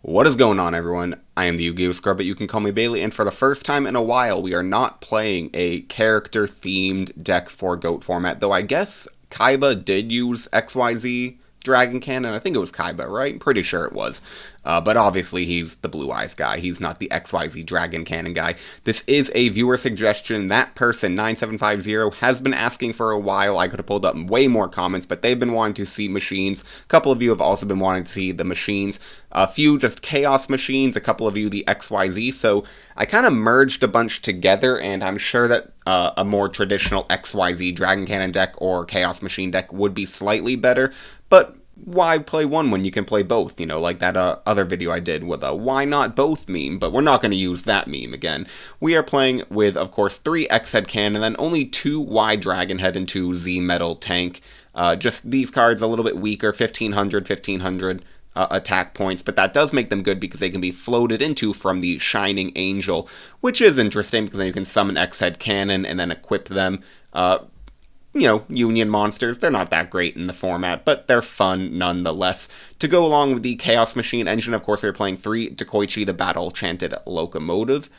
What is going on, everyone? I am the YuGiOh Scrub, but you can call me Bailey, and for the first time in a while, we are not playing a character-themed deck for GOAT format, though I guess Kaiba did use XYZ Dragon Cannon. I think it was Kaiba, right? I'm pretty sure it was. But obviously, he's the Blue Eyes guy. He's not the XYZ Dragon Cannon guy. This is a viewer suggestion. That person, 9750, has been asking for a while. I could have pulled up way more comments, but they've been wanting to see machines. A couple of you have also been wanting to see the machines. A few just Chaos machines, a couple of you the XYZ. So I kind of merged a bunch together, and I'm sure that a more traditional XYZ Dragon Cannon deck or Chaos Machine deck would be slightly better. But why play one when you can play both? You know, like that other video I did with a why not both meme, but we're not going to use that meme again. We are playing with, of course, 3 X-Head Cannon, then only 2 Y Dragon Head and 2 Z Metal Tank. Just these cards a little bit weaker, 1500 attack points, but that does make them good because they can be floated into from the Shining Angel, which is interesting because then you can summon X-Head Cannon and then equip them. You know, Union monsters, they're not that great in the format, but they're fun nonetheless. To go along with the Chaos Machine engine, of course, we're playing 3 Dekoichi, the Battle Enchanted Locomotive.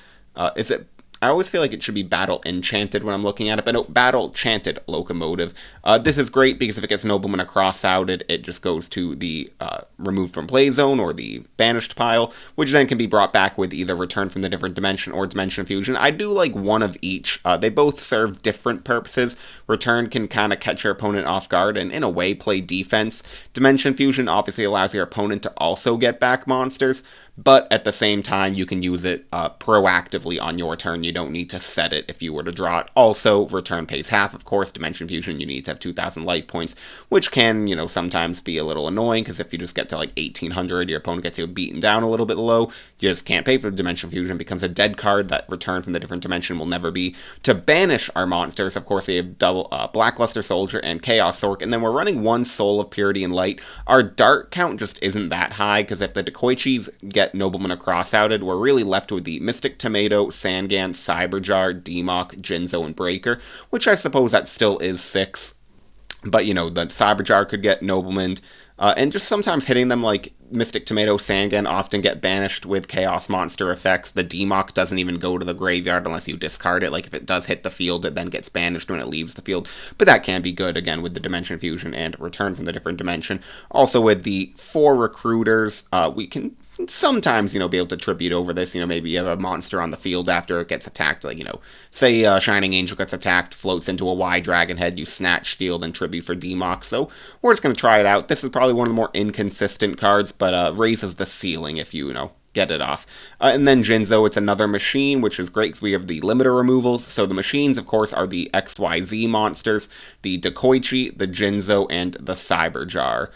I always feel like it should be Battle Enchanted when I'm looking at it, but no, Battle Enchanted Locomotive. This is great because if it gets Nobleman cross-outed, it just goes to the removed from play zone or the banished pile, which then can be brought back with either Return from the Different Dimension or Dimension Fusion. I do like one of each. They both serve different purposes. Return can kind of catch your opponent off guard and, in a way, play defense. Dimension Fusion obviously allows your opponent to also get back monsters, but at the same time, you can use it proactively on your turn. You don't need to set it if you were to draw it. Also, Return pays half, of course. Dimension Fusion, you need to have 2,000 life points, which can, you know, sometimes be a little annoying, because if you just get to like 1,800, your opponent gets you beaten down a little bit low. You just can't pay for the Dimension Fusion. It becomes a dead card. That Return from the Different Dimension will never be. To banish our monsters, of course, we have double Blackluster Soldier and Chaos Sork, and then we're running 1 Soul of Purity and Light. Our dart count just isn't that high, because if the Dekoichis get Nobleman cross-outed, we're really left with the Mystic Tomato, Sangan, Cyberjar, Democ, Jinzo, and Breaker, which I suppose that still is 6. But, you know, the Cyberjar could get Nobleman, and just sometimes hitting them like Mystic Tomato, Sangan often get banished with Chaos Monster effects. The Democ doesn't even go to the graveyard unless you discard it. Like, if it does hit the field, it then gets banished when it leaves the field. But that can be good, again, with the Dimension Fusion and Return from the Different Dimension. Also, with the 4 Recruiters, we can sometimes, you know, be able to tribute over this. You know, maybe you have a monster on the field after it gets attacked. Like, you know, say Shining Angel gets attacked, floats into a Y Dragon Head, you snatch, steal, then tribute for Democ. So we're just going to try it out. This is probably one of the more inconsistent cards, but raises the ceiling if you know, get it off. And then Jinzo, it's another machine, which is great because we have the limiter removals. So the machines, of course, are the XYZ monsters, the Dekoichi, the Jinzo, and the Cyberjar.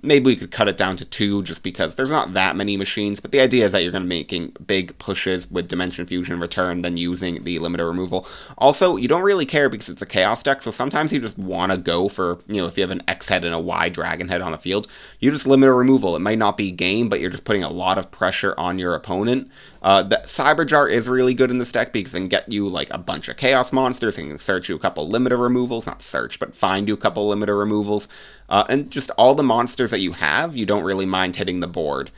Maybe we could cut it down to 2 just because there's not that many machines, but the idea is that you're going to be making big pushes with Dimension Fusion Return, then using the limiter removal. Also, you don't really care because it's a Chaos deck, so sometimes you just want to go for, you know, if you have an X-Head and a Y Dragon Head on the field, you just limiter removal. It might not be game, but you're just putting a lot of pressure on your opponent. The Cyberjar is really good in this deck because it can get you like a bunch of Chaos monsters, and can search you a couple limiter removals, not search, but find you a couple limiter removals, and just all the monsters that you have, you don't really mind hitting the board.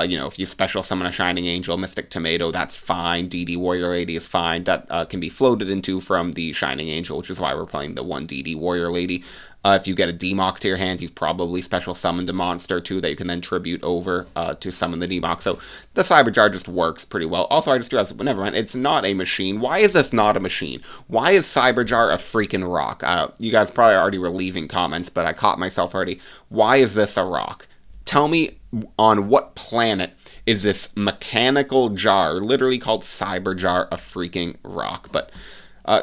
You know, if you special summon a Shining Angel, Mystic Tomato, that's fine. DD Warrior Lady is fine. That can be floated into from the Shining Angel, which is why we're playing the 1 DD Warrior Lady. If you get a Democ to your hand, you've probably special summoned a monster too that you can then tribute over to summon the Democ. So the Cyberjar just works pretty well. Also, I just realized, never mind, it's not a machine. Why is this not a machine? Why is Cyberjar a freaking rock? You guys probably already were leaving comments, but I caught myself already. Why is this a rock? Tell me on what planet is this mechanical jar, literally called Cyberjar, a freaking rock? But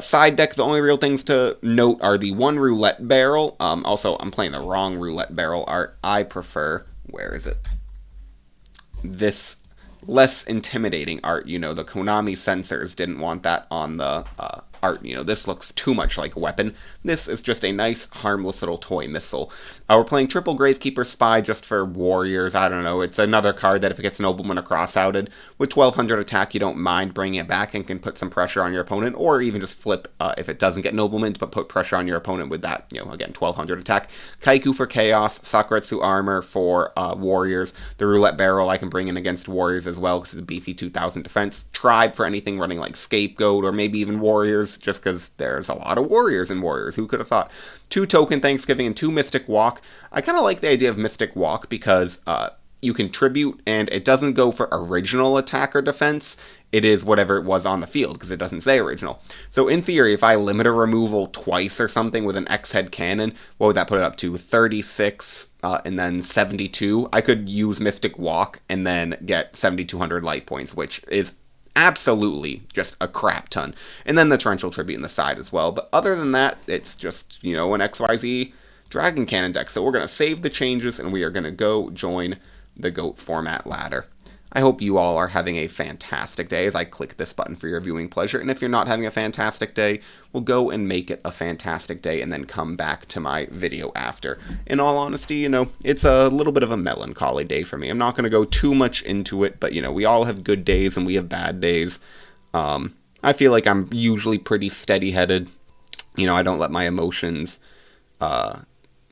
side deck, the only real things to note are the 1 roulette barrel. Also, I'm playing the wrong roulette barrel art. I prefer, where is it? This less intimidating art. You know, the Konami censors didn't want that on the art. You know, this looks too much like a weapon. This is just a nice, harmless little toy missile. We're playing triple Gravekeeper Spy just for warriors. I don't know. It's another card that if it gets Nobleman or cross-outed, with 1200 attack, you don't mind bringing it back and can put some pressure on your opponent, or even just flip if it doesn't get Nobleman, but put pressure on your opponent with that, you know, again, 1200 attack. Kaiku for Chaos, Sakuretsu Armor for warriors. The Roulette Barrel I can bring in against warriors as well because it's a beefy 2000 defense. Tribe for anything running like Scapegoat or maybe even warriors, just because there's a lot of warriors in warriors. Who could have thought? 2 Token Thanksgiving and 2 Mystic Walk. I kind of like the idea of Mystic Walk because you contribute and it doesn't go for original attack or defense. It is whatever it was on the field because it doesn't say original. So in theory, if I limit a removal twice or something with an X-Head Cannon, what would that put it up to? 36 and then 72. I could use Mystic Walk and then get 7,200 life points, which is absolutely just a crap ton. And then the Torrential Tribute in the side as well. But other than that, it's just, you know, an XYZ Dragon Cannon deck. So we're going to save the changes and we are going to go join the GOAT format ladder. I hope you all are having a fantastic day as I click this button for your viewing pleasure. And if you're not having a fantastic day, we'll go and make it a fantastic day and then come back to my video after. In all honesty, you know, it's a little bit of a melancholy day for me. I'm not going to go too much into it, but, you know, we all have good days and we have bad days. I feel like I'm usually pretty steady-headed. You know, I don't let my emotions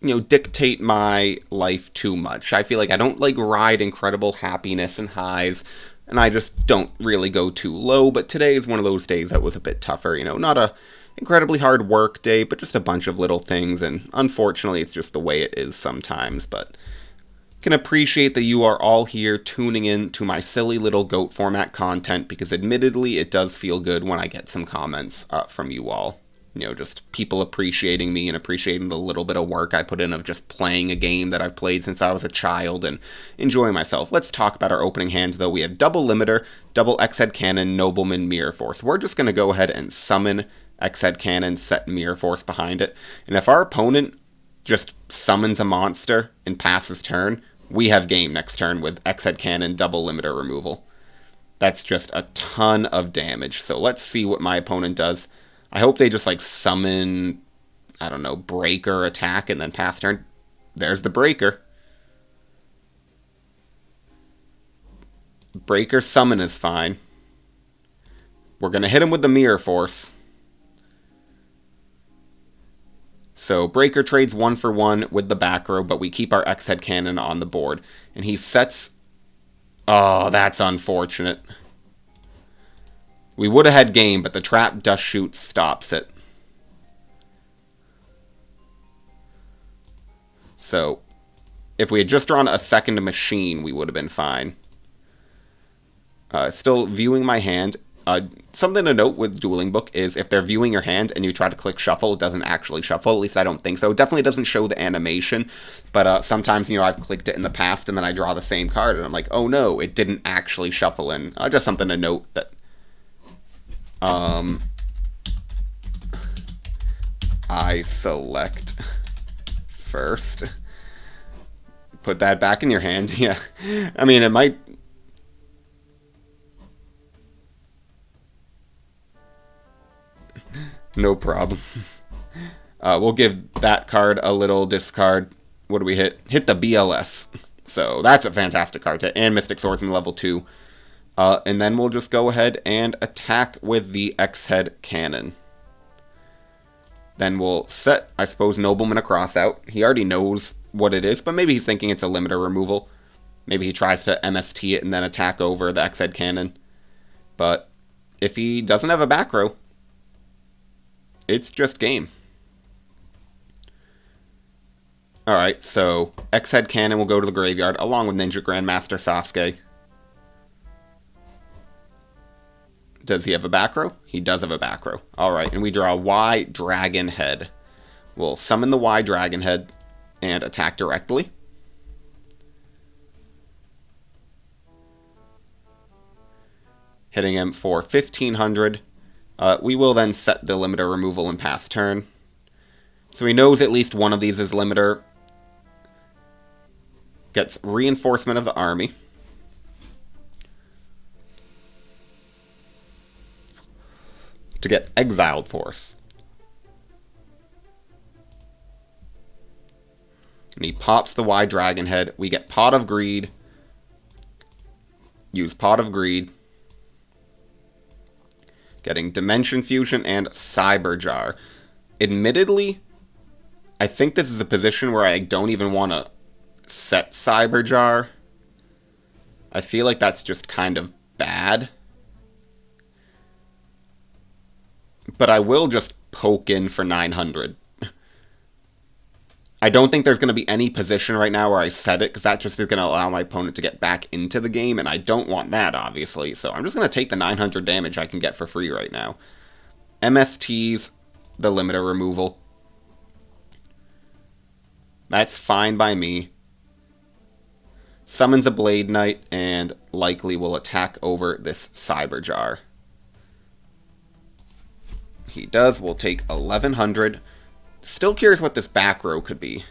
you know, dictate my life too much. I feel like I don't like ride incredible happiness and highs, and I just don't really go too low. But today is one of those days that was a bit tougher. You know, not a incredibly hard work day, but just a bunch of little things, and unfortunately, it's just the way it is sometimes. But can appreciate that you are all here tuning in to my silly little GOAT format content, because admittedly, it does feel good when I get some comments from you all. You know, just people appreciating me and appreciating the little bit of work I put in of just playing a game that I've played since I was a child and enjoying myself. Let's talk about our opening hands, though. We have double Limiter, double X-Head Cannon, Nobleman, Mirror Force. We're just going to go ahead and summon X-Head Cannon, set Mirror Force behind it. And if our opponent just summons a monster and passes turn, we have game next turn with X-Head Cannon, double Limiter removal. That's just a ton of damage. So let's see what my opponent does. I hope they just, like, summon, I don't know, Breaker, attack, and then pass turn. There's the Breaker. Breaker summon is fine. We're going to hit him with the Mirror Force. So Breaker trades 1 for 1 with the back row, but we keep our X-Head Cannon on the board. And he sets... Oh, that's unfortunate. We would have had game, but the trap Dust Shoot stops it. So, if we had just drawn a second machine, we would have been fine. Still viewing my hand. Something to note with Dueling Book is if they're viewing your hand and you try to click shuffle, it doesn't actually shuffle. At least I don't think so. It definitely doesn't show the animation. But sometimes, you know, I've clicked it in the past and then I draw the same card and I'm like, oh no, it didn't actually shuffle in. Just something to note that I select first. Put that back in your hand. Yeah. I mean, it might... No problem. We'll give that card a little discard. What do we hit? Hit the BLS. So that's a fantastic card. And Mystic Swordsman level 2. And then we'll just go ahead and attack with the X-Head Cannon. Then we'll set, I suppose, Nobleman a cross out. He already knows what it is, but maybe he's thinking it's a limiter removal. Maybe he tries to MST it and then attack over the X-Head Cannon. But if he doesn't have a back row, it's just game. Alright, so X-Head Cannon will go to the graveyard along with Ninja Grandmaster Sasuke. Does he have a back row? He does have a back row. Alright, and we draw Y Dragon Head. We'll summon the Y Dragon Head and attack directly. Hitting him for 1,500. We will then set the limiter removal and pass turn. So he knows at least one of these is limiter. Gets reinforcement of the army. to get exiled for us. And he pops the Y Dragon Head. We get Pot of Greed. Use Pot of Greed. Getting Dimension Fusion and Cyber Jar. Admittedly, I think this is a position where I don't even want to set Cyber Jar. I feel like that's just kind of bad. But I will just poke in for 900. I don't think there's going to be any position right now where I set it, because that just is going to allow my opponent to get back into the game, and I don't want that, obviously. So I'm just going to take the 900 damage I can get for free right now. MST's the limiter removal. That's fine by me. Summons a Blade Knight, and likely will attack over this Cyber Jar. He does. We'll take 1100. Still curious what this back row could be.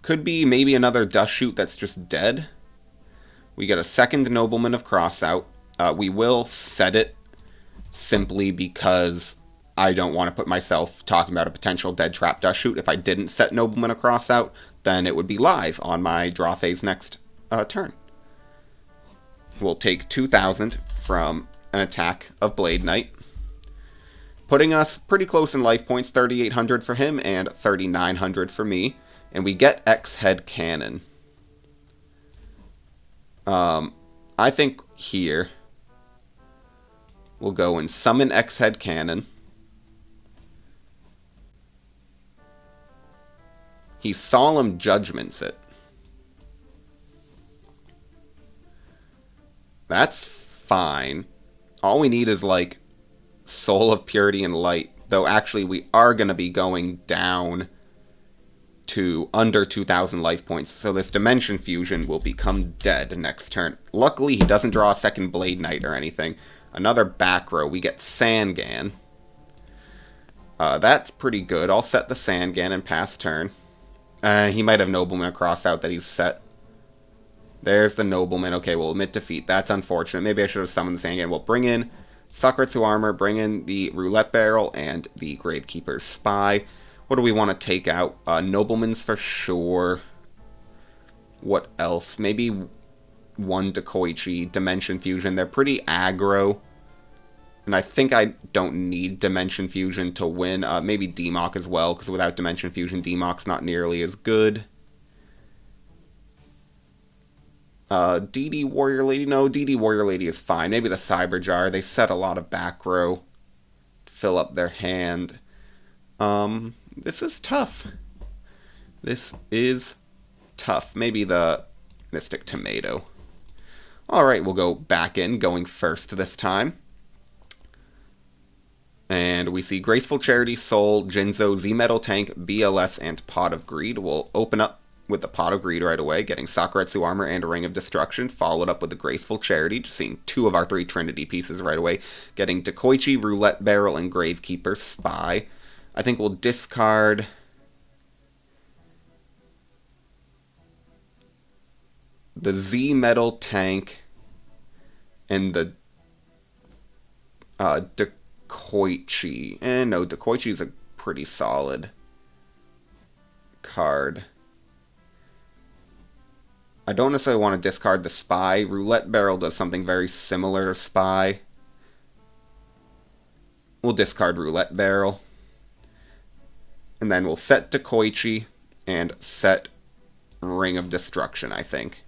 Could be maybe another Dust Shoot that's just dead. We get a second Nobleman of Crossout. We will set it simply because I don't want to put myself talking about a potential dead trap Dust Shoot. If I didn't set Nobleman of Crossout, then it would be live on my draw phase next turn. We'll take 2000 from an attack of Blade Knight, putting us pretty close in life points, 3,800 for him and 3,900 for me. And we get X-Head Cannon. I think here we'll go and summon X-Head Cannon. He Solemn Judgments it. That's fine. All we need is, like, Soul of Purity and Light. Though, actually, we are going to be going down to under 2,000 life points. So this Dimension Fusion will become dead next turn. Luckily, he doesn't draw a second Blade Knight or anything. Another back row. We get Sangan. That's pretty good. I'll set the Sangan and pass turn. He might have Nobleman across out that he's set. There's the Nobleman. Okay, we'll admit defeat. That's unfortunate. Maybe I should have summoned the Sangan. We'll bring in Sakuretsu Armor, bring in the Roulette Barrel, and the Gravekeeper's Spy. What do we want to take out? Nobleman's for sure. What else? Maybe one Dekoichi, Dimension Fusion. They're pretty aggro. And I think I don't need Dimension Fusion to win. Maybe Demok as well, because without Dimension Fusion, Demok's not nearly as good. DD Warrior Lady? No, DD Warrior Lady is fine. Maybe the Cyber Jar. They set a lot of back row to fill up their hand. This is tough. This is tough. Maybe the Mystic Tomato. Alright, we'll go back in, going first this time. And we see Graceful Charity, Soul, Jinzo, Z-Metal Tank, BLS, and Pot of Greed. We'll open up with the Pot of Greed right away, getting Sakuretsu Armor and a Ring of Destruction, followed up with the Graceful Charity, just seeing two of our three Trinity pieces right away, getting Dekoichi, Roulette Barrel, and Gravekeeper's Spy. I think we'll discard the Z-Metal Tank and the Dekoichi. No, Dekoichi's a pretty solid card. I don't necessarily want to discard the Spy. Roulette Barrel does something very similar to Spy. We'll discard Roulette Barrel. And then we'll set Dekoichi and set Ring of Destruction, I think.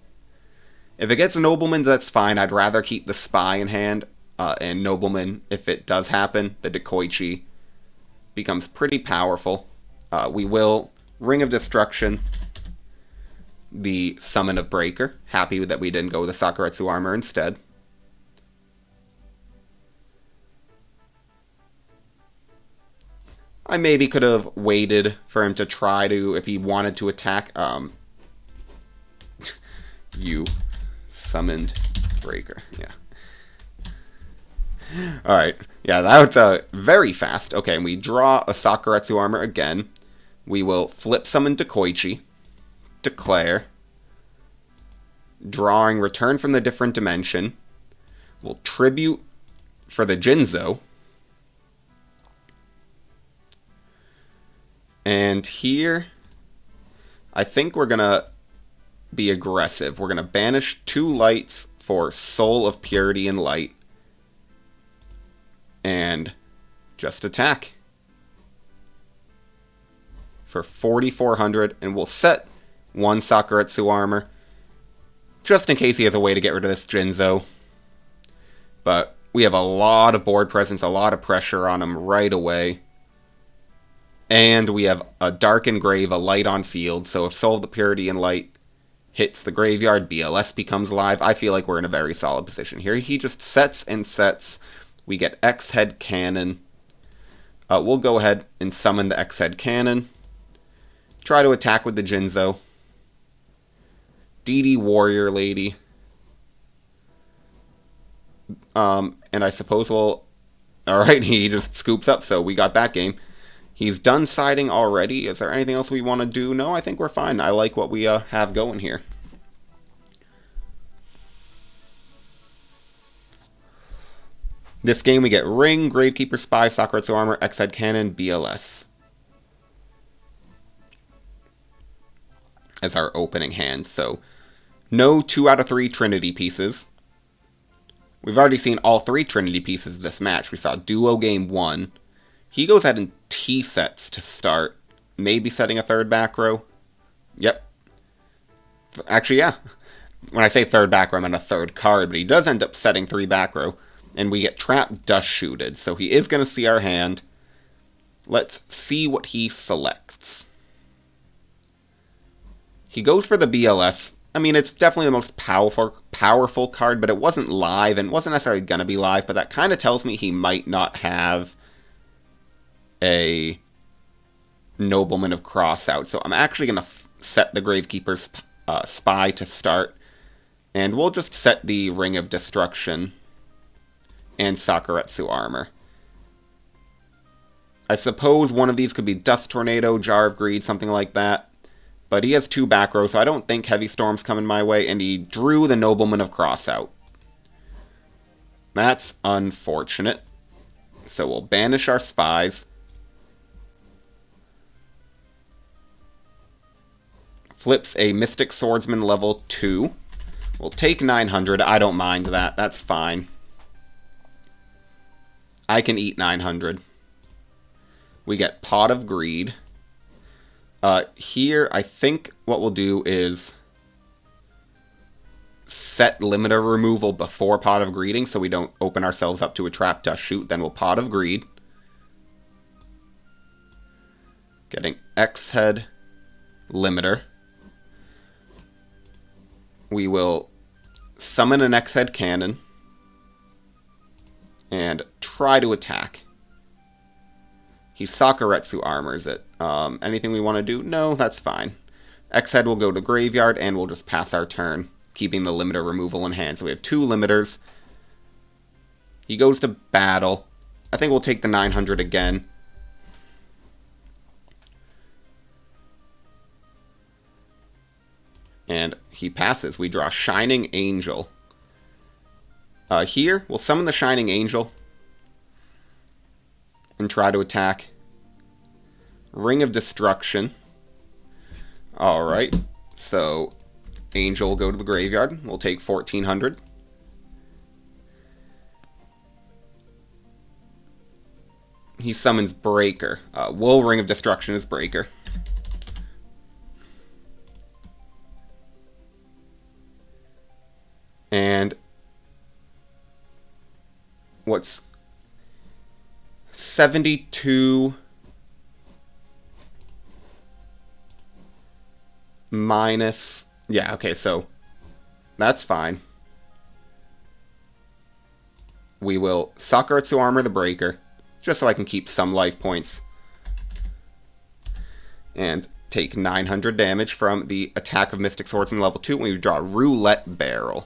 If it gets a Nobleman, that's fine. I'd rather keep the Spy in hand. And Nobleman, if it does happen, the Dekoichi becomes pretty powerful. We will Ring of Destruction the Summon of Breaker. Happy that we didn't go with the Sakuretsu Armor instead. I maybe could have waited for him to try to, if he wanted to attack, you summoned Breaker, yeah. Alright, yeah, that was very fast. Okay, and we draw a Sakuretsu Armor again. We will flip summon Dekoichi, declare, drawing Return from the Different Dimension. We'll tribute for the Jinzo. And here, I think we're going to be aggressive. We're going to banish 2 lights for Soul of Purity and Light. And just attack. For 4,400. And we'll set 1 Sakuretsu armor. Just in case he has a way to get rid of this Jinzo. But we have a lot of board presence, a lot of pressure on him right away. And we have a Darkened Grave, a Light on field. So if Soul of the Purity and Light hits the graveyard, BLS becomes live. I feel like we're in a very solid position here. He just sets and sets. We get X-Head Cannon. We'll go ahead and summon the X-Head Cannon. Try to attack with the Jinzo. DD Warrior Lady. And I suppose we'll... Alright, he just scoops up, so we got that game. He's done siding already. Is there anything else we want to do? No, I think we're fine. I like what we have going here. This game we get Ring, Gravekeeper Spy, Sakuretsu Armor, X-Head Cannon, BLS. As our opening hand. So, no 2 out of 3 Trinity pieces. We've already seen all 3 Trinity pieces this match. We saw Duo Game 1. He goes ahead and T-sets to start. Maybe setting a 3rd back row. Yep. Actually, yeah. When I say 3rd back row, I meant a 3rd card. But he does end up setting 3 back row. And we get Trap Dust Shooted. So he is going to see our hand. Let's see what he selects. He goes for the BLS. I mean, it's definitely the most powerful card, but it wasn't live, and wasn't necessarily going to be live, but that kind of tells me he might not have a Nobleman of Crossout. So I'm actually going to set the Gravekeeper's Spy to start, and we'll just set the Ring of Destruction and Sakuretsu Armor. I suppose one of these could be Dust Tornado, Jar of Greed, something like that. But he has 2 back rows, so I don't think Heavy Storm's coming my way, and he drew the Nobleman of Crossout. That's unfortunate. So we'll banish our spies. Flips a Mystic Swordsman level 2. We'll take 900. I don't mind that. That's fine. I can eat 900. We get Pot of Greed. Here, I think what we'll do is set limiter removal before Pot of Greeding so we don't open ourselves up to a Trap Dust Shoot. Then we'll Pot of Greed. Getting X-Head limiter. We will summon an X-Head Cannon and try to attack. He Sakuretsu armors it. Anything we want to do? No, that's fine. X-Head will go to graveyard, and we'll just pass our turn, keeping the limiter removal in hand. So we have 2 limiters. He goes to battle. I think we'll take the 900 again. And he passes. We draw Shining Angel. Here, we'll summon the Shining Angel and try to attack. Ring of Destruction. Alright, so Angel will go to the graveyard. We'll take 1400. He summons Breaker. Wool Ring of Destruction is Breaker. And what's 72 minus... Yeah, okay, so that's fine. We will Sakuretsu Armor the Breaker, just so I can keep some life points. And take 900 damage from the attack of Mystic Swordsman level 2 when we draw Roulette Barrel.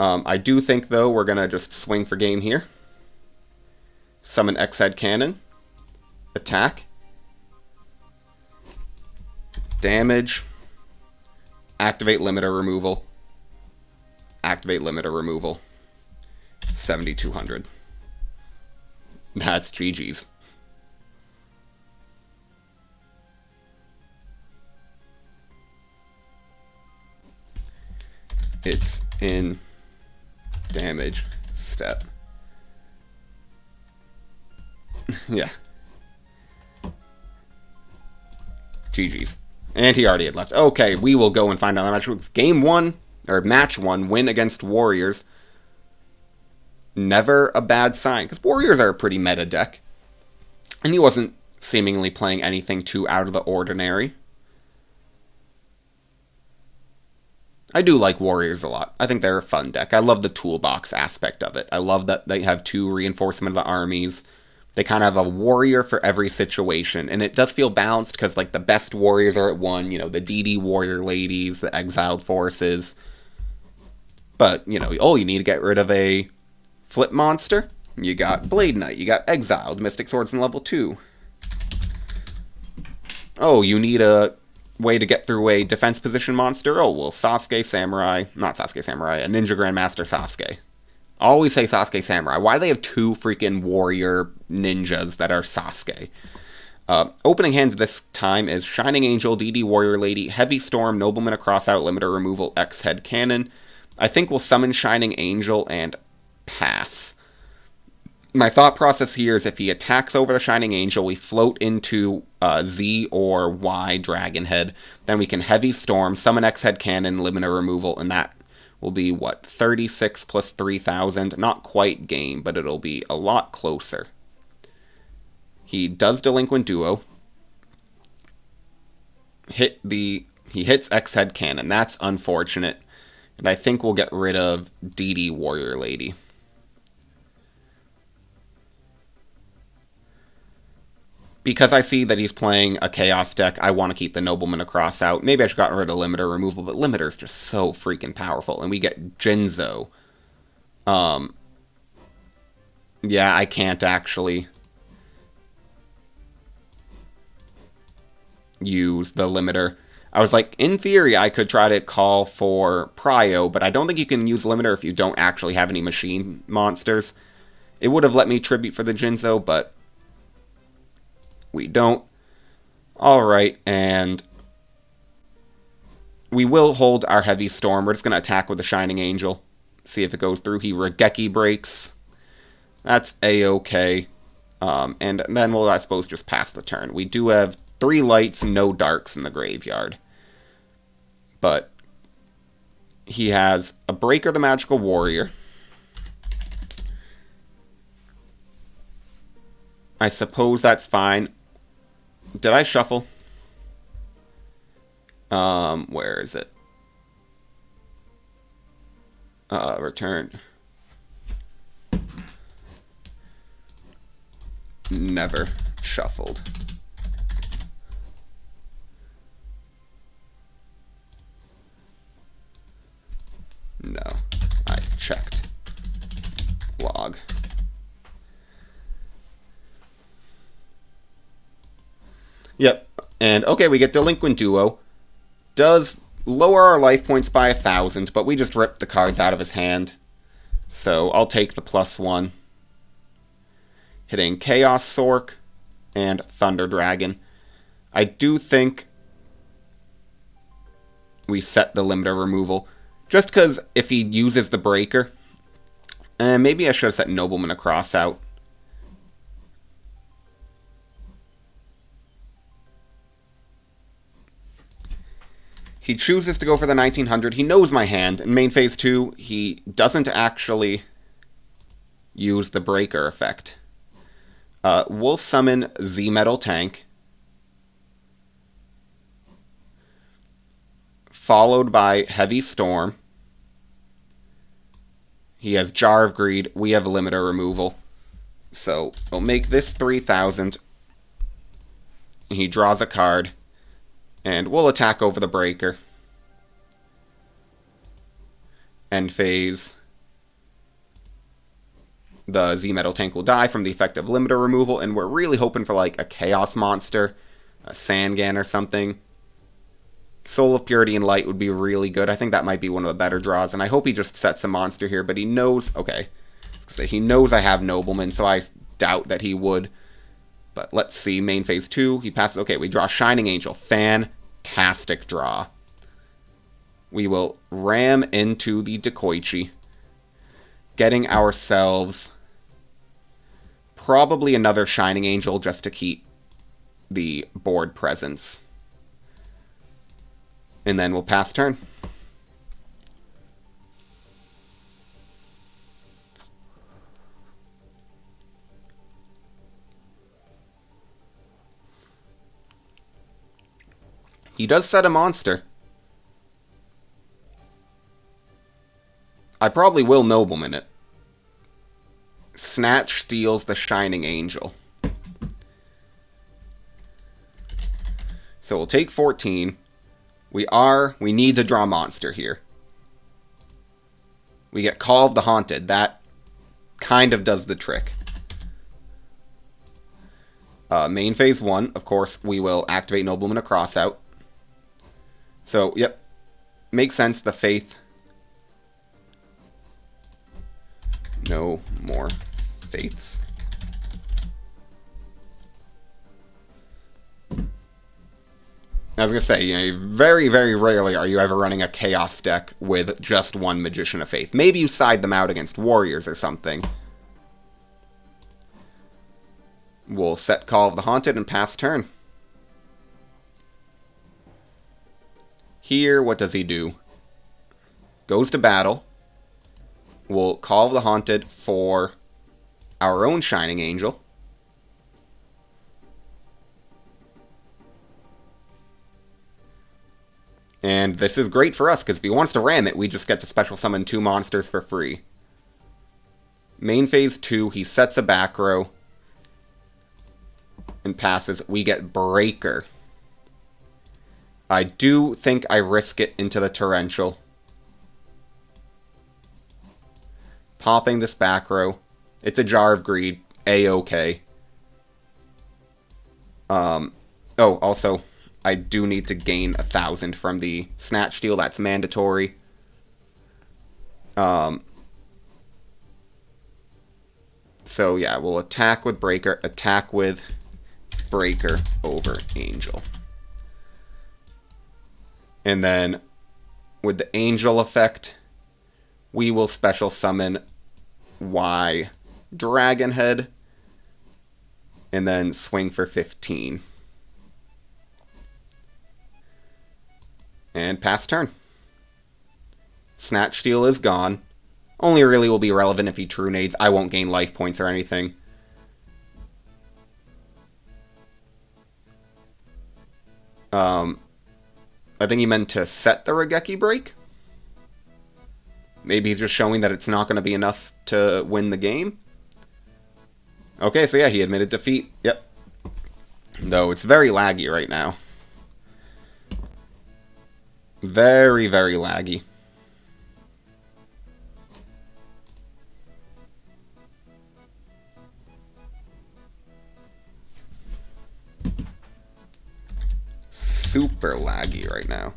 I do think, though, we're going to just swing for game here. Summon X-Head Cannon. Attack. Damage. Activate limiter removal. Activate limiter removal. 7,200. That's GG's. It's in damage step. Yeah. GG's. And he already had left. Okay, we will go and find out the match. Game 1, or match 1, win against Warriors. Never a bad sign, because Warriors are a pretty meta deck. And he wasn't seemingly playing anything too out of the ordinary. I do like Warriors a lot. I think they're a fun deck. I love the toolbox aspect of it. I love that they have 2 reinforcement of the armies. They kind of have a warrior for every situation. And it does feel balanced because, like, the best warriors are at 1. You know, the DD warrior ladies, the exiled forces. But, you know, you need to get rid of a flip monster. You got Blade Knight. You got exiled. Mystic Swords in level 2. Oh, you need a way to get through a defense position monster? Oh, well, Sasuke Samurai. Not Sasuke Samurai. A Ninja Grandmaster Sasuke. I always say Sasuke Samurai. Why do they have 2 freaking warrior ninjas that are Sasuke? Opening hand this time is Shining Angel, DD Warrior Lady, Heavy Storm, Nobleman Across Out, Limiter Removal, X Head Cannon. I think we'll summon Shining Angel and pass. My thought process here is if he attacks over the Shining Angel, we float into Z or Y Dragon Head. Then we can Heavy Storm, summon X Head Cannon, Limiter Removal, and that will be, what, 36 plus 3,000? Not quite game, but it'll be a lot closer. He does Delinquent Duo. He hits X Head Cannon. That's unfortunate. And I think we'll get rid of DD Warrior Lady. Because I see that he's playing a Chaos deck, I want to keep the Nobleman Across Out. Maybe I should have gotten rid of Limiter Removal, but Limiter's just so freaking powerful. And we get Jinzo. Yeah, I can't actually use the Limiter. I was like, in theory, I could try to call for Prio, but I don't think you can use Limiter if you don't actually have any machine monsters. It would have let me tribute for the Jinzo, but we don't. Alright, and we will hold our Heavy Storm. We're just going to attack with the Shining Angel. See if it goes through. He Regeki breaks. That's A-okay. And then we'll, I suppose, just pass the turn. We do have 3 lights, no darks in the graveyard. But he has a Breaker the Magical Warrior. I suppose that's fine. Did I shuffle? Where is it? Return. Never shuffled. No, I checked. Log. Yep, and okay, we get Delinquent Duo. Does lower our life points by 1,000, but we just ripped the cards out of his hand. So I'll take the +1. Hitting Chaos Sork and Thunder Dragon. I do think we set the Limiter Removal. Just because if he uses the Breaker, maybe I should have set Nobleman Across Out. He chooses to go for the 1900. He knows my hand. In main phase 2, he doesn't actually use the Breaker effect. We'll summon Z-Metal Tank. Followed by Heavy Storm. He has Jar of Greed. We have Limiter Removal. So we'll make this 3,000. He draws a card. And we'll attack over the Breaker. End phase. The Z-Metal Tank will die from the effect of Limiter Removal, and we're really hoping for like a Chaos Monster, a Sangan or something. Soul of Purity and Light would be really good. I think that might be one of the better draws, and I hope he just sets a monster here, but he knows... Okay, he knows I have Nobleman, so I doubt that he would. But let's see, main phase 2, he passes... Okay, we draw Shining Angel. Fantastic draw. We will ram into the Dekoichi, getting ourselves probably another Shining Angel just to keep the board presence. And then we'll pass turn. He does set a monster. I probably will Nobleman it. Snatch steals the Shining Angel. So we'll take 14. We need to draw monster here. We get Call of the Haunted. That kind of does the trick. Main phase 1, of course, we will activate Nobleman a crossout. So, yep. Makes sense, the Faith. No more Faiths. I was going to say, you know, very, very rarely are you ever running a Chaos deck with just one Magician of Faith. Maybe you side them out against Warriors or something. We'll set Call of the Haunted and pass turn. Here, what does he do? Goes to battle. We'll Call of the Haunted for our own Shining Angel. And this is great for us, because if he wants to ram it, we just get to special summon 2 monsters for free. Main phase 2, he sets a back row and passes. We get Breaker. I do think I risk it into the Torrential. Popping this back row. It's a Jar of Greed. A-okay. Oh, also, I do need to gain 1,000 from the Snatch Steal. That's mandatory. So, yeah, we'll attack with Breaker. Attack with Breaker over Angel. And then, with the Angel effect, we will special summon Y Dragonhead. And then swing for 15. And pass turn. Snatch Steal is gone. Only really will be relevant if he True Nades. I won't gain life points or anything. I think he meant to set the Raigeki break. Maybe he's just showing that it's not going to be enough to win the game. Okay, so yeah, he admitted defeat. Yep. Though it's very laggy right now. Very, very laggy. Super laggy right now.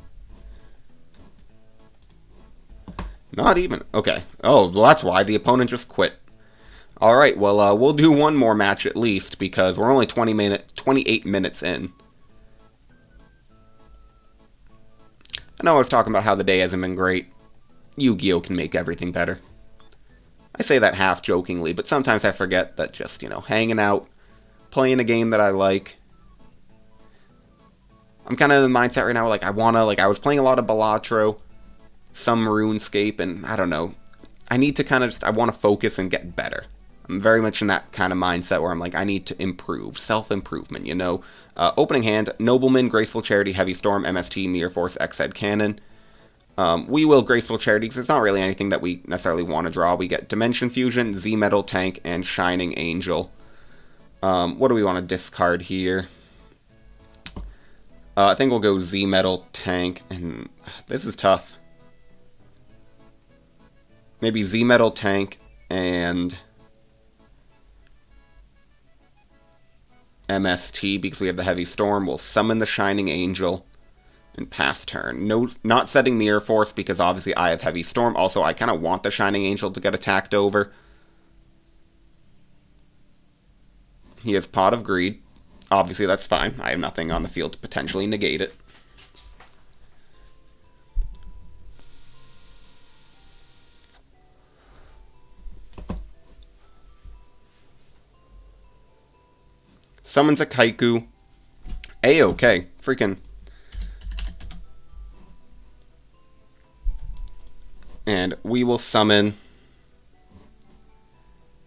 Not even. Okay. Oh, well, that's why the opponent just quit. Alright, well, we'll do one more match at least, because we're only 28 minutes in. I know I was talking about how the day hasn't been great. YuGiOh can make everything better. I say that half jokingly, but sometimes I forget that just, you know, hanging out, playing a game that I like. I'm kind of in the mindset right now, like, I was playing a lot of Balatro, some RuneScape, and I don't know. I need to kind of I want to focus and get better. I'm very much in that kind of mindset where I'm like, I need to improve. Self-improvement, you know. Opening hand, Nobleman, Graceful Charity, Heavy Storm, MST, Mirror Force, X-Head Cannon. We will Graceful Charity because it's not really anything that we necessarily want to draw. We get Dimension Fusion, Z-Metal Tank, and Shining Angel. What do we want to discard here? I think we'll go Z-Metal Tank, and this is tough. Maybe Z-Metal Tank and MST because we have the Heavy Storm. We'll summon the Shining Angel and pass turn. No, not setting Mirror Force because obviously I have Heavy Storm. Also, I kind of want the Shining Angel to get attacked over. He has Pot of Greed. Obviously, that's fine. I have nothing on the field to potentially negate it. Summons a Kaiku. A-okay. Freaking. And we will summon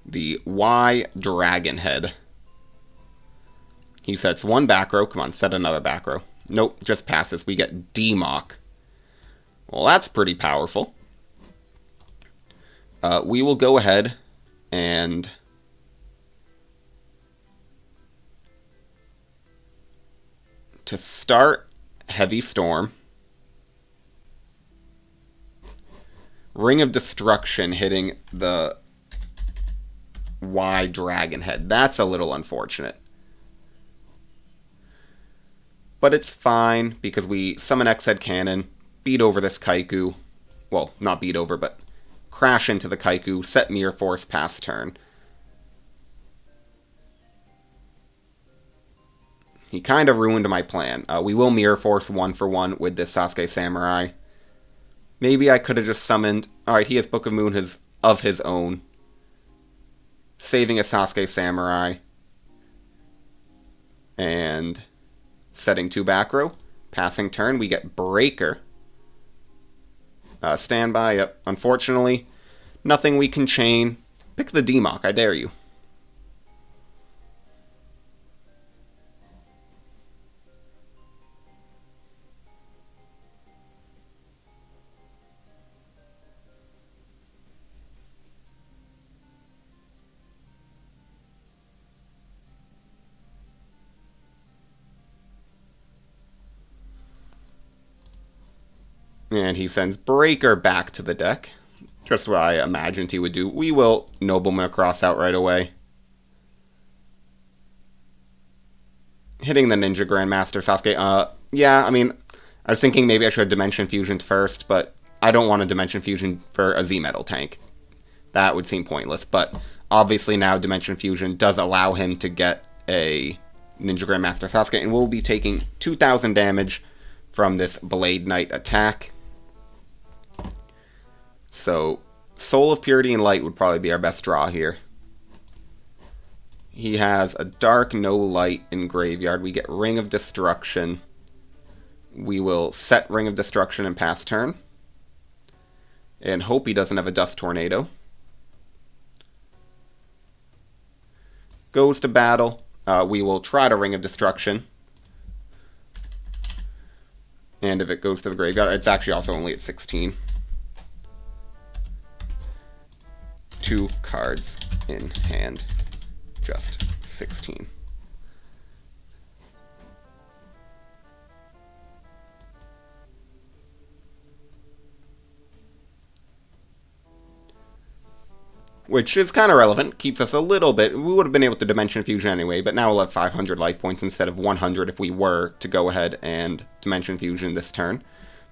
the Y Dragon Head. He sets one back row. Come on, set another back row. Nope, just passes. We get D-Mock. Well, that's pretty powerful. We will go ahead and to start Heavy Storm, Ring of Destruction hitting the Y Dragon Head. That's a little unfortunate. But it's fine, because we summon X-Head Cannon, beat over this Kaiku. Well, not beat over, but crash into the Kaiku, set Mirror Force, pass turn. He kind of ruined my plan. We will Mirror Force 1-for-1 with this Sasuke Samurai. Maybe I could have just summoned... Alright, he has Book of Moon of his own. Saving a Sasuke Samurai. And setting 2 back row. Passing turn, we get Breaker. Standby, yep. Unfortunately, nothing we can chain. Pick the D-Mock, I dare you. And he sends Breaker back to the deck. Just what I imagined he would do. We will Nobleman across out right away. Hitting the Ninja Grandmaster Sasuke. Yeah, I mean, I was thinking maybe I should have Dimension Fusioned first, but I don't want a Dimension Fusion for a Z-Metal tank. That would seem pointless, but obviously now Dimension Fusion does allow him to get a Ninja Grandmaster Sasuke, and we'll be taking 2,000 damage from this Blade Knight attack. So, Soul of Purity and Light would probably be our best draw here. He has a Dark No Light in Graveyard. We get Ring of Destruction. We will set Ring of Destruction and pass turn. And hope he doesn't have a Dust Tornado. Goes to battle. We will try to Ring of Destruction. And if it goes to the graveyard, it's actually also only at 16. 2 cards in hand. Just 16. Which is kind of relevant, keeps us a little bit... We would have been able to Dimension Fusion anyway, but now we'll have 500 life points instead of 100 if we were to go ahead and Dimension Fusion this turn.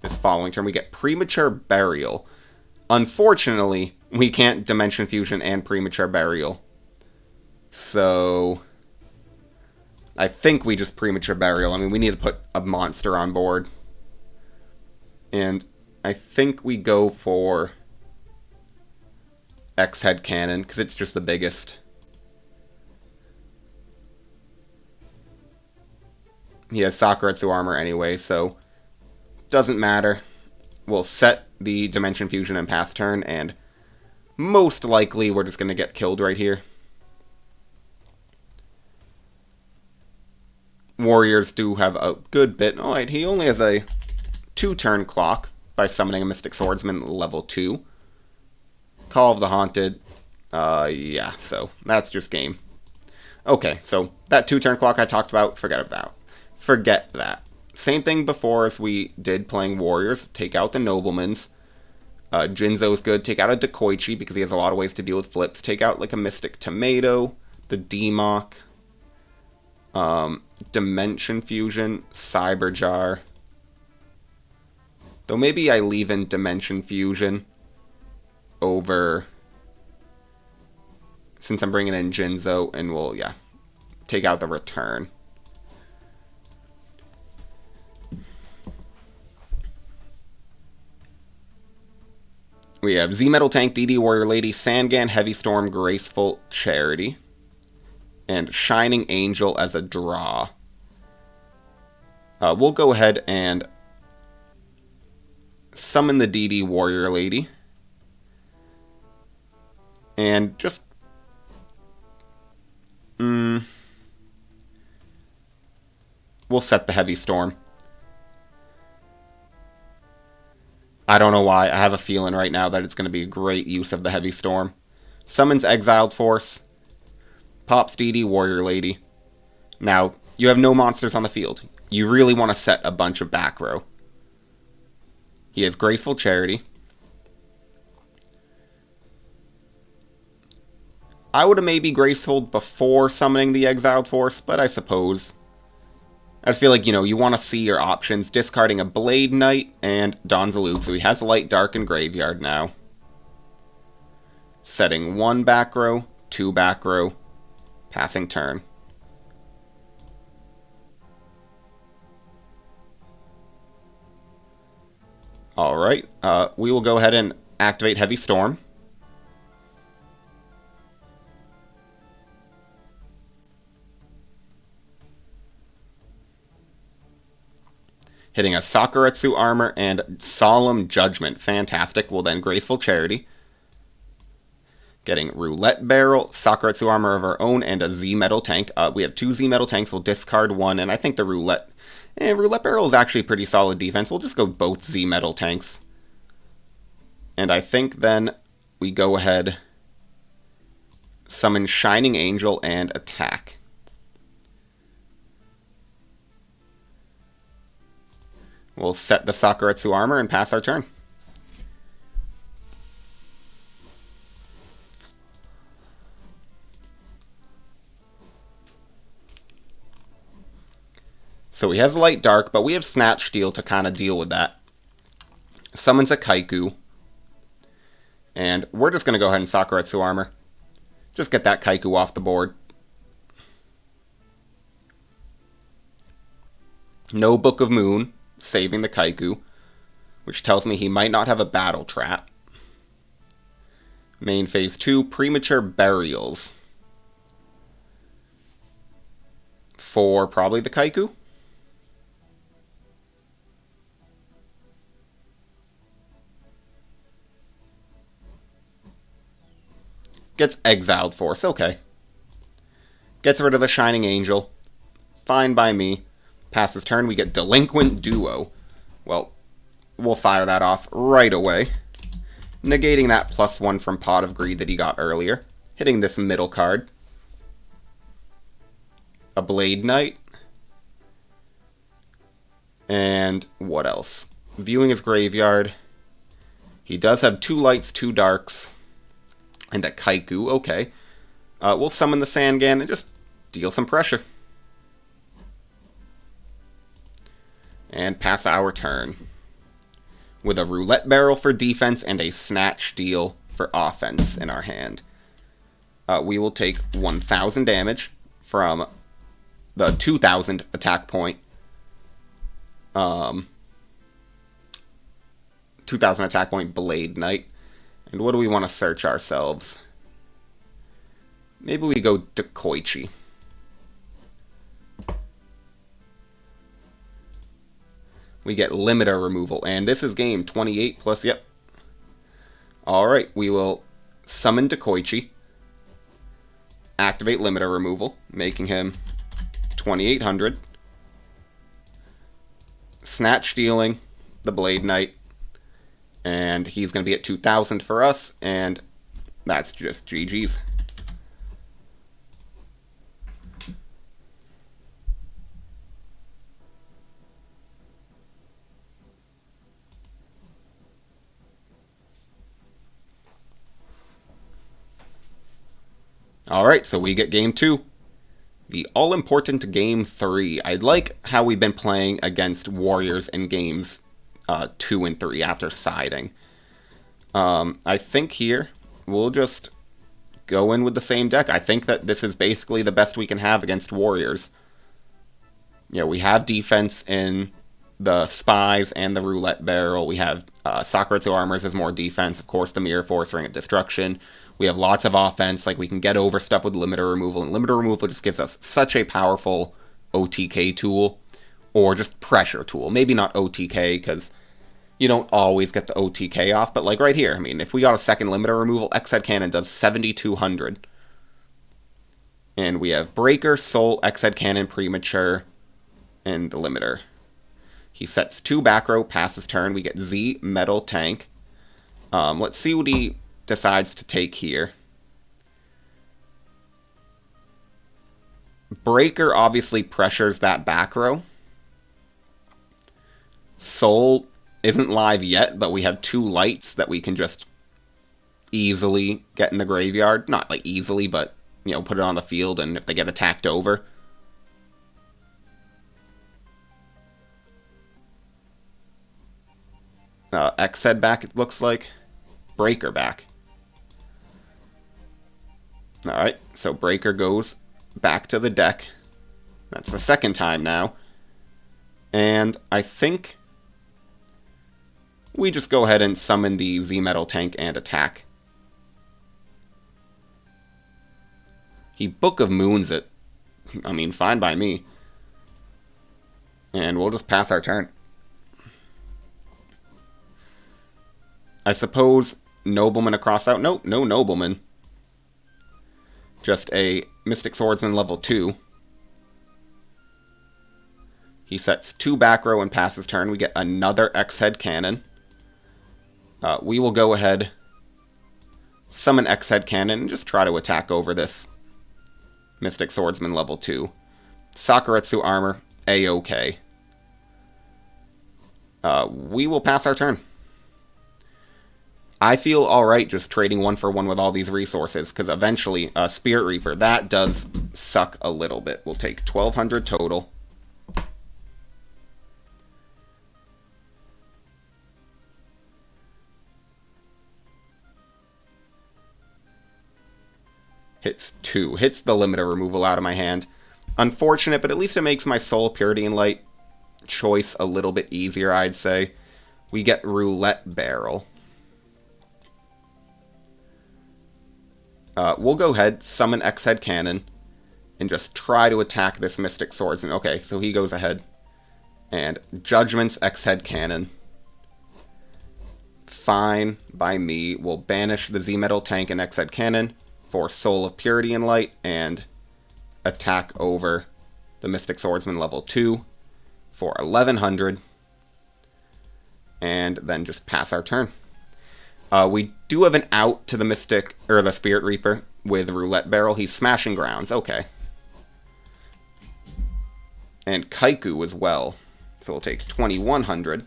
This following turn, we get Premature Burial. Unfortunately, we can't Dimension Fusion and Premature Burial. So, I think we just Premature Burial. I mean, we need to put a monster on board. And I think we go for X-Head Cannon, because it's just the biggest. He has Sakuretsu armor anyway, so doesn't matter. We'll set the Dimension Fusion and pass turn, and most likely we're just going to get killed right here. Warriors do have a good bit. Alright, he only has a 2-turn clock by summoning a Mystic Swordsman level 2. Call of the Haunted. Yeah, so that's just game. Okay, so that 2-turn clock I talked about, forget that. Same thing before as we did playing Warriors. Take out the Noblemans. Jinzo's good. Take out a Dekoichi because he has a lot of ways to deal with flips. Take out like a Mystic Tomato, the D-Mock, Dimension Fusion, Cyberjar. Though maybe I leave in Dimension Fusion over, since I'm bringing in Jinzo, and we'll, yeah, take out the return. We have Z-Metal Tank, DD Warrior Lady, Sangan, Heavy Storm, Graceful, Charity. and Shining Angel as a draw. We'll go ahead and summon the DD Warrior Lady. And just... we'll set the Heavy Storm. I don't know why. I have a feeling right now that it's going to be a great use of the Heavy Storm. Summons Exiled Force. Pops DD Warrior Lady. Now, you have no monsters on the field. You really want to set a bunch of back row. He has Graceful Charity. I would have maybe Graceful before summoning the Exiled Force, but I suppose. I just feel like, you want to see your options. Discarding a Blade Knight and Donzaluk, so he has Light, Dark, and Graveyard now. Setting 1 back row, 2 back row, passing turn. Alright, we will go ahead and activate Heavy Storm. Hitting a Sakuretsu Armor and Solemn Judgment. Fantastic. We'll then Graceful Charity. Getting Roulette Barrel, Sakuretsu Armor of our own, and a Z-Metal Tank. We have 2 Z-Metal Tanks. We'll discard 1, and I think the Roulette Barrel is actually pretty solid defense. We'll just go both Z-Metal Tanks. And I think then we go ahead, summon Shining Angel, and attack. We'll set the Sakuretsu Armor and pass our turn. So he has Light Dark, but we have Snatch Steal to kind of deal with that. Summons a Kaiku. And we're just going to go ahead and Sakuretsu Armor. Just get that Kaiku off the board. No Book of Moon, saving the Kaiku, which tells me he might not have a Battle Trap. Main Phase 2, Premature Burials. For probably the Kaiku. Gets Exiled Force, okay. Gets rid of the Shining Angel. Fine by me. Passes turn, we get Delinquent Duo. Well, we'll fire that off right away. Negating that +1 from Pot of Greed that he got earlier. Hitting this middle card. A Blade Knight. And what else? Viewing his graveyard. He does have 2 lights, 2 darks. And a Kaiku, okay. We'll summon the Sangan and just deal some pressure. And pass our turn. With a Roulette Barrel for defense and a Snatch Steal for offense in our hand. We will take 1,000 damage from the 2,000 attack point. 2,000 attack point Blade Knight. And what do we want to search ourselves? Maybe we go Dekoichi. We get Limiter removal. And this is game 28 plus, yep. Alright, we will summon Dekoichi. Activate Limiter removal, making him 2,800. Snatch Stealing the Blade Knight. And he's going to be at 2,000 for us, and that's just GG's. Alright, so we get game 2. The all-important game 3. I like how we've been playing against Warriors in games 2 and 3 after siding. I think here we'll just go in with the same deck. I think that this is basically the best we can have against Warriors. We have defense in the Spies and the Roulette Barrel. We have Sakuretsu Armors as more defense. Of course, the Mirror Force, Ring of Destruction. We have lots of offense, like we can get over stuff with limiter removal, and limiter removal just gives us such a powerful OTK tool, or just pressure tool. Maybe not OTK, because you don't always get the OTK off, but like right here, I mean, if we got a second limiter removal, X-Head Cannon does 7,200. And we have Breaker, Soul, X-Head Cannon, Premature, and the limiter. He sets 2 back row, passes turn. We get Z, Metal, Tank. Let's see what he decides to take here. Breaker obviously pressures that back row. Soul isn't live yet, but we have 2 lights that we can just easily get in the graveyard. Not like easily, but, you know, put it on the field, and if they get attacked over. X-Head back, it looks like. Breaker back. Alright, so Breaker goes back to the deck. That's the second time now. And I think we just go ahead and summon the Z-Metal Tank and attack. He Book of Moons it. I mean, fine by me. And we'll just pass our turn. I suppose Nobleman across out. Nope, no Nobleman. Just a Mystic Swordsman level 2. He sets 2 back row and passes turn. We get another X-Head Cannon. We will go ahead, summon X-Head Cannon, and just try to attack over this Mystic Swordsman level 2. Sakuretsu Armor, A-OK. We will pass our turn. I feel alright just trading 1 for 1 with all these resources, because eventually, Spirit Reaper, that does suck a little bit. We'll take 1,200 total. Hits 2. Hits the limiter removal out of my hand. Unfortunate, but at least it makes my Soul, Purity, and Light choice a little bit easier, I'd say. We get Roulette Barrel. We'll go ahead, summon X-Head Cannon, and just try to attack this Mystic Swordsman. Okay, so he goes ahead. And Judgment's X-Head Cannon. Fine by me. We'll banish the Z-Metal Tank and X-Head Cannon for Soul of Purity and Light, and attack over the Mystic Swordsman level 2 for 1,100. And then just pass our turn. We do have an out to the Mystic, or the Spirit Reaper, with Roulette Barrel. He's smashing grounds. Okay. And Kaiku as well. So we'll take 2,100.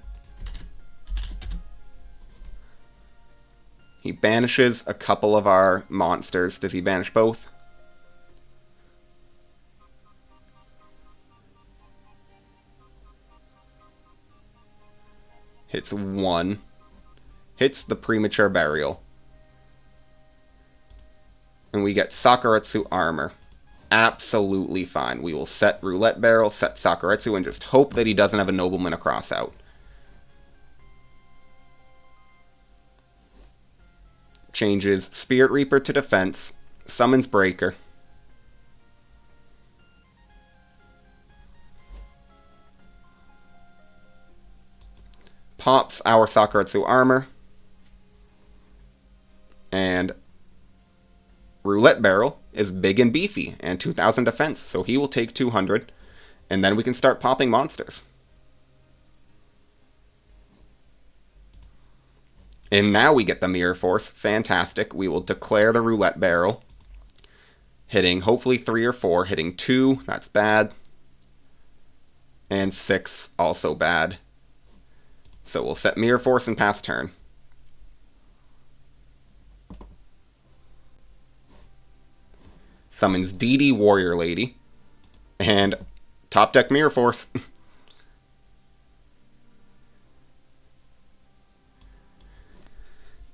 He banishes a couple of our monsters. Does he banish both? Hits 1. Hits the Premature Burial. And we get Sakuretsu Armor. Absolutely fine. We will set Roulette Barrel, set Sakuretsu, and just hope that he doesn't have a Nobleman across out. Changes Spirit Reaper to defense. Summons Breaker. Pops our Sakuretsu Armor. And Roulette Barrel is big and beefy, and 2,000 defense, so he will take 200, and then we can start popping monsters. And now we get the Mirror Force. Fantastic. We will declare the Roulette Barrel, hitting hopefully 3 or 4, hitting 2, that's bad, and 6, also bad. So we'll set Mirror Force and pass turn. Summons DD Warrior Lady. And top deck Mirror Force.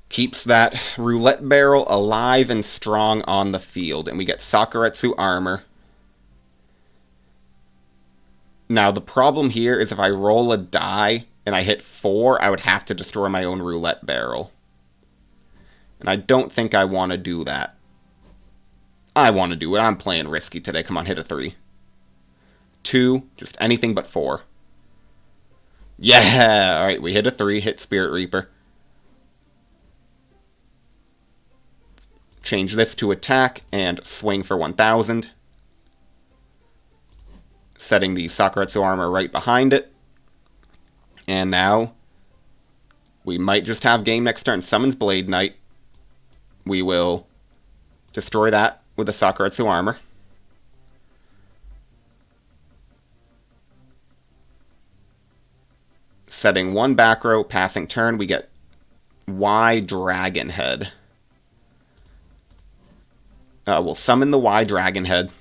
Keeps that Roulette Barrel alive and strong on the field. And we get Sakuretsu Armor. Now the problem here is if I roll a die and I hit 4, I would have to destroy my own Roulette Barrel. And I don't think I want to do that. I want to do it. I'm playing risky today. Come on, hit a 3. 2, just anything but 4. Yeah! Alright, we hit a 3, hit Spirit Reaper. Change this to attack and swing for 1,000. Setting the Sakuretsu armor right behind it. And now, we might just have game next turn. Summons Blade Knight. We will destroy that with the Sakuretsu armor. Setting 1 back row, passing turn, we get Y Dragon Head. We'll summon the Y Dragon Head.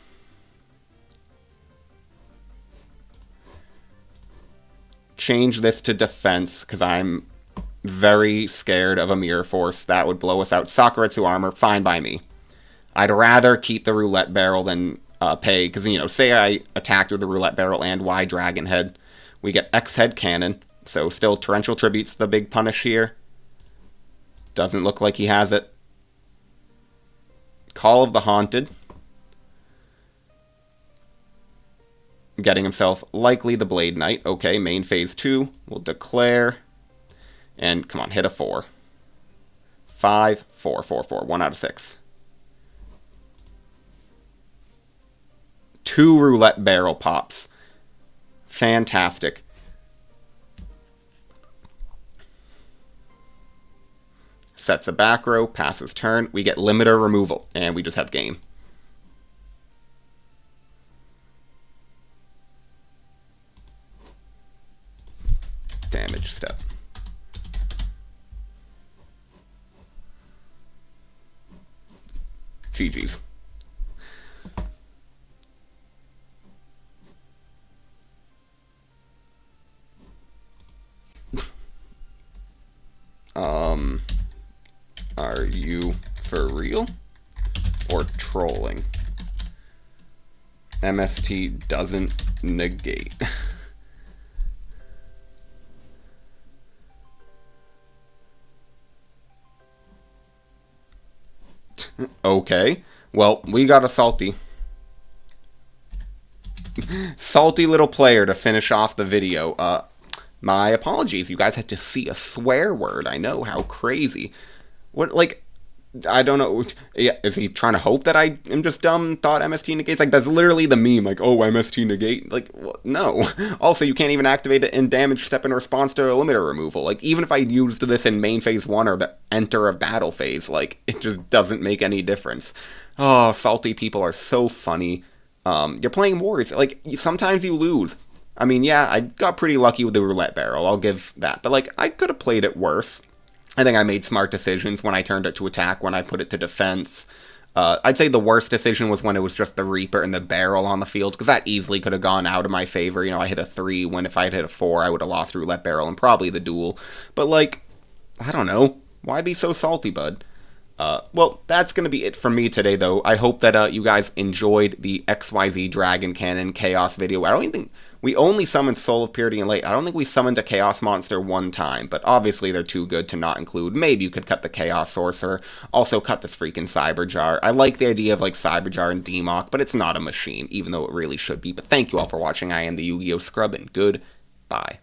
Change this to defense, because I'm very scared of a Mirror Force. That would blow us out. Sakuretsu armor, fine by me. I'd rather keep the Roulette Barrel than pay, because, you know, say I attacked with the Roulette Barrel and Y Dragon Head. We get X Head Cannon, so still Torrential Tribute's the big punish here. Doesn't look like he has it. Call of the Haunted. Getting himself likely the Blade Knight. Okay, main phase 2. We'll declare. And come on, hit a 4. 5, 4, 4, 4. 1 out of 6. 2 Roulette Barrel pops. Fantastic. Sets a back row, passes turn. We get limiter removal, and we just have game. Damage step. GG's. Are you for real? Or trolling? MST doesn't negate. Okay. Well, we got a salty little player to finish off the video. My apologies. You guys had to see a swear word. I know, how crazy. What, like, I don't know. Is he trying to hope that I am just dumb, thought MST negates? Like, that's literally the meme, like, oh, MST negate? Like, well, no. Also, you can't even activate it in damage step in response to a limiter removal. Like, even if I used this in main phase 1 or the enter of battle phase, like, it just doesn't make any difference. Oh, salty people are so funny. You're playing wars. Like, sometimes you lose. I mean, yeah, I got pretty lucky with the Roulette Barrel, I'll give that. But, like, I could have played it worse. I think I made smart decisions when I turned it to attack, when I put it to defense. I'd say the worst decision was when it was just the Reaper and the Barrel on the field, because that easily could have gone out of my favor. You know, I hit a 3, when if I had hit a 4, I would have lost Roulette Barrel and probably the duel. But, like, I don't know. Why be so salty, bud? Well, that's going to be it from me today, though. I hope that you guys enjoyed the XYZ Dragon Cannon Chaos video. I don't even think... We only summoned Soul of Purity and Late. I don't think we summoned a Chaos Monster one time, but obviously they're too good to not include. Maybe you could cut the Chaos Sorcerer. Also cut this freaking Cyberjar. I like the idea of, like, Cyberjar and Demok, but it's not a machine, even though it really should be. But thank you all for watching. I am the Yu-Gi-Oh! Scrub, and goodbye.